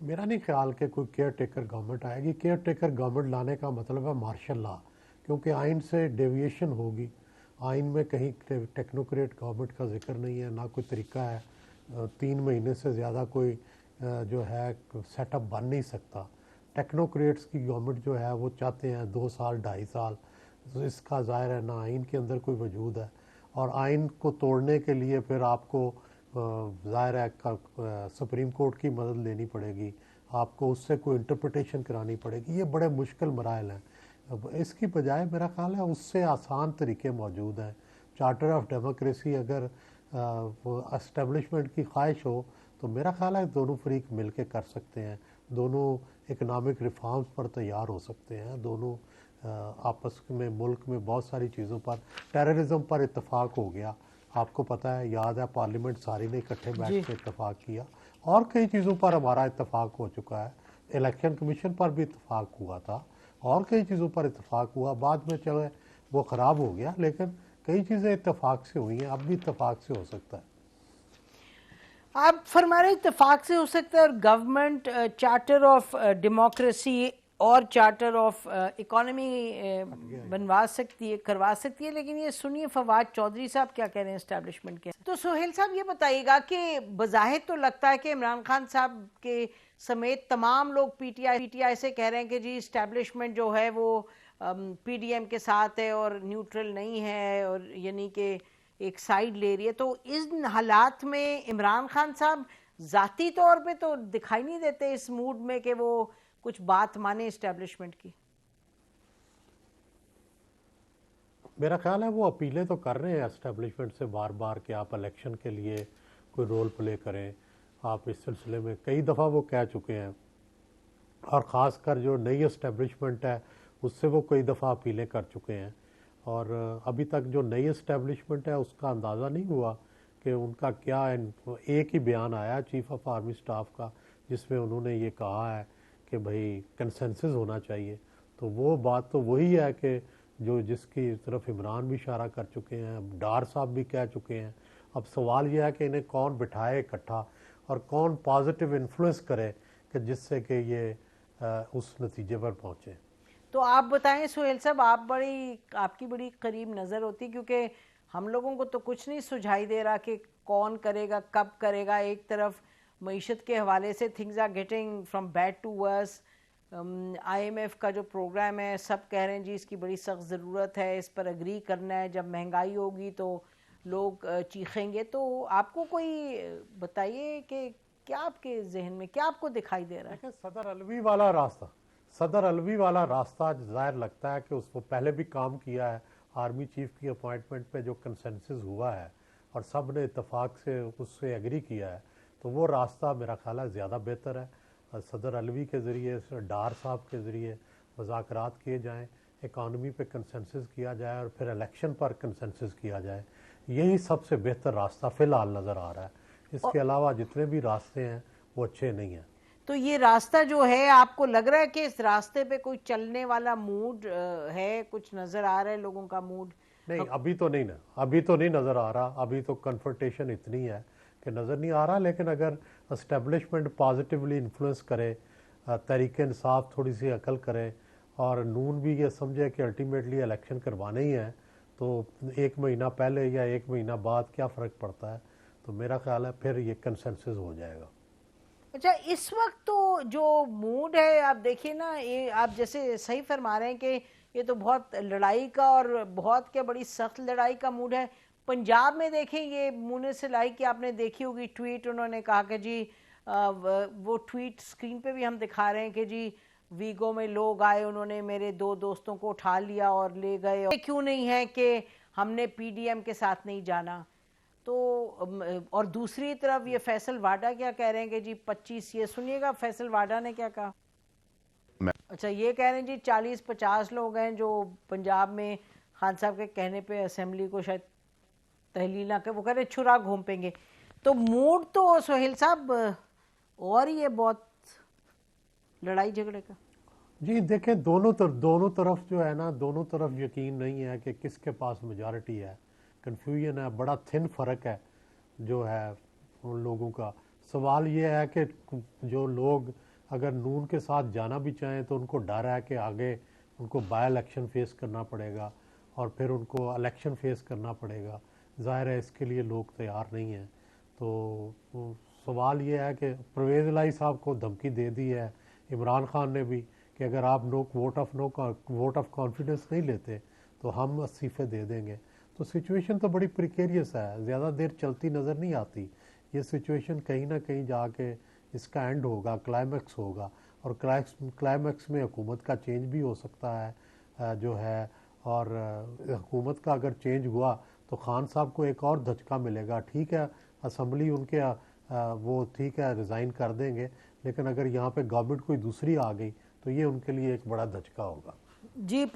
मेरा नहीं ख्याल कि कोई केयर टेकर गवर्नमेंट आएगी। केयर टेकर गवर्नमेंट लाने का मतलब है मार्शल लॉ, क्योंकि आइन से डेविएशन होगी। आइन में कहीं टेक्नोक्रेट गवर्नमेंट का जिक्र नहीं है, ना कोई तरीका है। 3 महीने से ज़्यादा कोई जो है सेटअप बन नहीं सकता। टेक्नोक्रेट्स की गवर्नमेंट जो है वो चाहते हैं 2 साल 2.5 साल, तो इसका ज़ाहिर है ना आइन के अंदर कोई वजूद है। और आइन को तोड़ने के लिए फिर आपको ज़ाहिर है सुप्रीम कोर्ट की मदद लेनी पड़ेगी, आपको उससे कोई इंटरप्रटेशन करानी पड़ेगी। ये बड़े मुश्किल मराइल हैं। अब इसकी बजाय मेरा ख्याल है उससे आसान तरीके मौजूद हैं। चार्टर ऑफ डेमोक्रेसी अगर एस्टेब्लिशमेंट की ख्वाहिश हो तो मेरा ख्याल है दोनों फरीक मिल के कर सकते हैं। दोनों इकनॉमिक रिफॉर्म्स पर तैयार हो सकते हैं। दोनों आपस में मुल्क में बहुत सारी चीज़ों पर, टेररिज्म पर इत्तेफाक हो गया, आपको पता है, याद है, पार्लियामेंट सारी ने इकट्ठे बैठ के इत्तेफाक किया। और कई चीज़ों पर हमारा इत्तेफाक हो चुका है। इलेक्शन कमीशन पर भी इत्तेफाक हुआ था और कई चीज़ों पर इत्तेफाक हुआ। बाद में चले वो ख़राब हो गया, लेकिन कई चीज़ें इत्तेफाक से हुई हैं, अब भी इत्तेफाक से हो सकता है। आप फरमा रहे इत्तेफाक से हो सकता है, और गवर्नमेंट चार्टर ऑफ डेमोक्रेसी और चार्टर ऑफ इकोनॉमी बनवा सकती है, करवा सकती है। लेकिन ये सुनिए फवाद चौधरी साहब क्या कह रहे हैं एस्टैब्लिशमेंट के। तो सोहेल साहब ये बताइएगा कि बज़ाहिर तो लगता है कि इमरान खान साहब के समेत तमाम लोग पीटीआई से कह रहे हैं कि जी इस्टेब्लिशमेंट जो है वो पीडीएम के साथ है और न्यूट्रल नहीं है, और यानी कि एक साइड ले रही है। तो इन हालात में इमरान खान साहब जाती तौर पे तो दिखाई नहीं देते इस मूड में कि वो कुछ बात माने इस्टेब्लिशमेंट की। मेरा ख्याल है वो अपीलें तो कर रहे हैं एस्टेब्लिशमेंट से बार बार कि आप इलेक्शन के लिए कोई रोल प्ले करें। आप इस सिलसिले में कई दफ़ा वो कह चुके हैं, और ख़ासकर जो नई इस्टेब्लिशमेंट है उससे वो कई दफ़ा अपीलें कर चुके हैं। और अभी तक जो नई इस्टेब्लिशमेंट है उसका अंदाज़ा नहीं हुआ कि उनका क्या एक ही बयान आया चीफ ऑफ आर्मी स्टाफ का, जिसमें उन्होंने ये कहा है कि भाई कंसेंसस होना चाहिए। तो वो बात तो वही है कि जो जिसकी तरफ इमरान भी इशारा कर चुके हैं, डार साहब भी कह चुके हैं। अब सवाल यह है कि इन्हें कौन बिठाए इकट्ठा और कौन पॉजिटिव इन्फ्लुएंस करे कि जिससे कि ये उस नतीजे पर पहुँचे। तो आप बताएं सोहेल साहब, आपकी बड़ी करीब नज़र होती, क्योंकि हम लोगों को तो कुछ नहीं सुझाई दे रहा कि कौन करेगा, कब करेगा। एक तरफ मईशत के हवाले से things are getting from bad to worse. IMF का जो प्रोग्राम है, सब कह रहे हैं जी इसकी बड़ी सख्त ज़रूरत है, इस पर अग्री करना है। जब महंगाई होगी तो लोग चीखेंगे। तो आपको कोई बताइए कि क्या आपके जहन में, क्या आपको दिखाई दे रहा है? देखिए, सदर अलवी वाला रास्ता जाहिर लगता है कि उसको पहले भी काम किया है। आर्मी चीफ की अपॉइंटमेंट पे जो कंसेंसस हुआ है और सब ने इत्तेफाक से उससे एग्री किया है, तो वो रास्ता मेरा ख्याल है ज़्यादा बेहतर है। सदर अलवी के ज़रिए, डार साहब के ज़रिए मुज़ाकरात किए जाएँ, इकानमी पे कंसेंसस किया जाए और फिर इलेक्शन पर कंसेंसस किया जाए। यही सबसे बेहतर रास्ता फ़िलहाल नज़र आ रहा है। इसके अलावा जितने भी रास्ते हैं वो अच्छे नहीं हैं। तो ये रास्ता जो है, आपको लग रहा है कि इस रास्ते पे कोई चलने वाला मूड है? कुछ नजर आ रहा है लोगों का मूड? नहीं, अभी तो नहीं ना, अभी तो नहीं नज़र आ रहा। अभी तो कन्फ्रंटेशन इतनी है कि नज़र नहीं आ रहा। लेकिन अगर एस्टेब्लिशमेंट पॉजिटिवली इन्फ्लुएंस करे, तहरीक इंसाफ थोड़ी सी अकल करे, और नून भी ये समझे कि अल्टीमेटली इलेक्शन करवाने ही है, तो 1 महीना पहले या 1 महीना बाद क्या फ़र्क पड़ता है। तो मेरा ख्याल है फिर ये कंसेंसस हो जाएगा। अच्छा, इस वक्त तो जो मूड है, आप देखिए ना, ये आप जैसे सही फरमा रहे हैं कि ये तो बहुत लड़ाई का और बहुत क्या बड़ी सख्त लड़ाई का मूड है। पंजाब में देखें, ये मुने सिलाई की आपने देखी होगी ट्वीट, उन्होंने कहा कि जी वो ट्वीट स्क्रीन पे भी हम दिखा रहे हैं कि जी वीगो में लोग आए, उन्होंने मेरे 2 दोस्तों को उठा लिया और ले गए, और क्यों नहीं है कि हमने पीडीएम के साथ नहीं जाना। तो और दूसरी तरफ ये फैसल वाडा क्या कह रहे हैं कि जी 25, ये सुनिएगा फैसल वाडा ने क्या कहा। अच्छा, ये कह रहे हैं जी 40-50 लोग हैं जो पंजाब में खान साहब के कहने पे असेंबली को शायद तहलील ना कर, वो कह रहे छुरा घोंपेंगे। तो मूड तो सोहेल साहब और ये बहुत लड़ाई झगड़े का। जी देखें, दोनों तरफ जो है ना, दोनों तरफ यकीन नहीं है कि किसके पास मेजॉरिटी है। कन्फ्यूजन है, बड़ा थिन फ़र्क है जो है उन लोगों का। सवाल ये है कि जो लोग अगर नून के साथ जाना भी चाहें तो उनको डर है कि आगे उनको बाय इलेक्शन फेस करना पड़ेगा और फिर उनको इलेक्शन फेस करना पड़ेगा। ज़ाहिर है इसके लिए लोग तैयार नहीं हैं। तो सवाल ये है कि परवेज़ इलाही साहब को धमकी दे दी है इमरान खान ने भी कि अगर आप वोट ऑफ कॉन्फिडेंस नहीं लेते तो हम इस्तीफे दे देंगे। तो सिचुएशन तो बड़ी प्रिकेरियस है, ज़्यादा देर चलती नज़र नहीं आती। ये सिचुएशन कहीं ना कहीं जाके इसका एंड होगा, क्लाइमैक्स होगा, और क्लाइमैक्स में हुकूमत का चेंज भी हो सकता है जो है। और हुकूमत का अगर चेंज हुआ तो खान साहब को एक और धचका मिलेगा। ठीक है, असम्बली उनके वो ठीक है रिज़ाइन कर देंगे, लेकिन अगर यहाँ पे गवर्नमेंट कोई दूसरी आ गई तो ये उनके लिए एक बड़ा धचका होगा। जी।